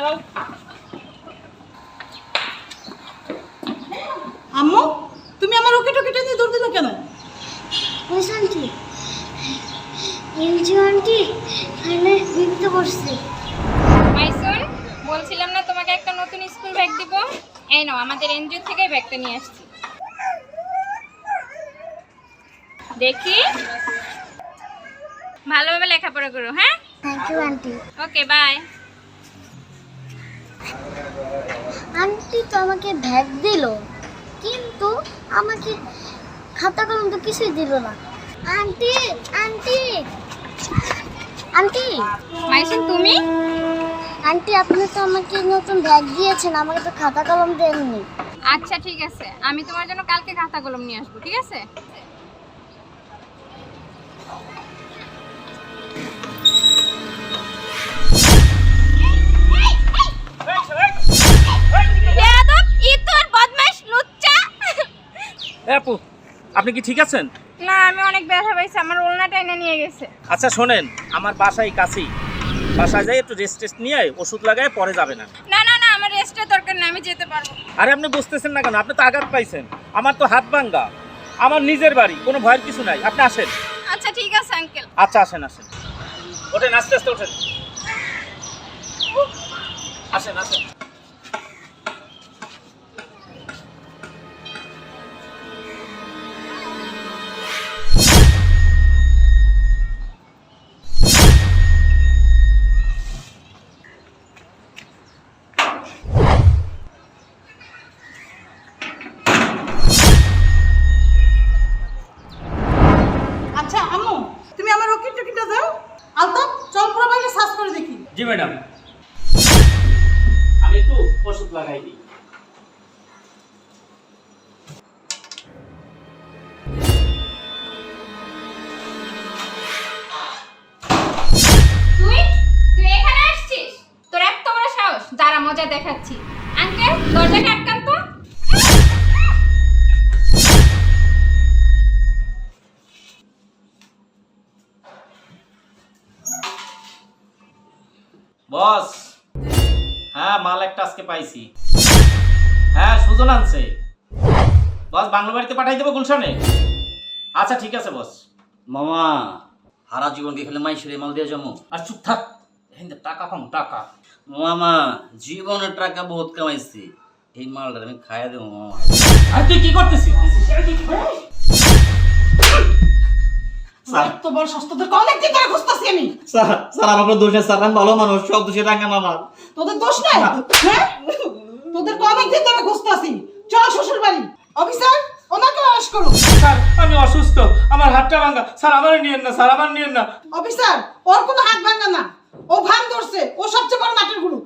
দাঁড়াও। আম্মু, তুমি আমার রকেট রকেট নিয়ে দৌড় দিলে কেন? ওই আন্টি, এলজি আন্টি এখানে বিপদে পড়ছে। মাইসুন, বলছিলাম না তোমাকে একটা নতুন স্কুল ব্যাগ দিব? এই নাও, আমাদের এনজিও থেকে ব্যাগটা নিয়ে আসছি। দেখি, ভালোভাবে লেখাপড়া করো। হ্যাঁ, thank you aunty. Okay, bye. Aunty তো আমাকে ব্যাগ দিল, কিন্তু আমাকে খাতা কলম তো কিছুই দিল না। আন্টি আন্টি আন্টি মাইসুন, তুমি? আন্টি, আপনি তো আমাকে নতুন ব্যাগ দিয়েছেন, আমাকে তো খাতা কলম দেননি। আচ্ছা ঠিক আছে, আমি তোমার জন্য কালকে খাতা কলম নিয়ে আসবো, ঠিক আছে? বেয়াদব, ইতর বদমাশ লুচ্চা। আপু, আপনি কি ঠিক আছেন? না, আমি অনেক ব্যথা পাইছি, আমার ওলনাটা এনে নিয়ে গেছে। আচ্ছা শোনেন, আমার বাসায় কাছেই, বাসায় যাই একটু রেস্ট টেস্ট নিয়ে ওষুধ লাগায় পরে যাবে না। না না না, আমার রেস্টের দরকার নেই, আমি যেতে পারবো। আরে আপনি বুঝতেছেন না কেন? আপনি তো আঘাত পাইছেন, আমার তো হাত ভাঙ্গা, আমার নিজের বাড়ি, কোনো ভয়ের কিছু নাই। আপনি আসেন। আচ্ছা ঠিক আছে আঙ্কেল। আচ্ছা আসেন আসেন, ওঠেন, আস্তে আস্তে ওঠেন, আসেন আসেন। আচ্ছা আম্মু, তুমি আমার রকেট রকেটটা দাও। আলতাফ, চল পুরো বাইরে সার্চ করে দেখি। জি ম্যাডাম, আমি একটু ওষুধ লাগাই দিই। তুই তুই এখানে আসছিস? তোর এত বড় সাহস! দাঁড়া, মজা দেখাচ্ছি। আঙ্কেল, দরজাটা আটকান তো। বস, হ্যাঁ মাল একটা আজকে পাইছি। হ্যাঁ, সুজন আনছে। বস, বাংলা বাড়িতে পাঠাই দেবো গুলশানে? আচ্ছা ঠিক আছে বস। মামা হারা জীবনকে খেলে মাইশরে মাল দিয়ে জমো। আর চুপ থাক, হিন্দে টাকা পাম টাকা। মামা জীবনের টাকা বহুত কামাইছি, এই মালটা আমি খাইয়া দেবো মামা। আর তুই কি করতেছিস? এত বড় সস্তাদের অনেক দিন ধরে খুঁজতেছি আমি। স্যার স্যার আমার দোষ নেই স্যার, আমি ভালো মানুষ, সব দোষে রাঙা মামা। তোদের দোষ নাই? হ্যাঁ, তোদের অনেক দিন ধরে খুঁজতেছি। চল শ্বশুর বাড়ি। অফিসার, ওনাকে অ্যারেস্ট করুন। স্যার আমি অসুস্থ, আমার হাতটা ভাঙা। স্যার আমার নিয়েন না, স্যার আমার নিয়েন না। অফিসার, ওর কোনো হাত ভাঙা না, ও ভান ধরছে, ও সবচেয়ে বড় নাটের গুরু।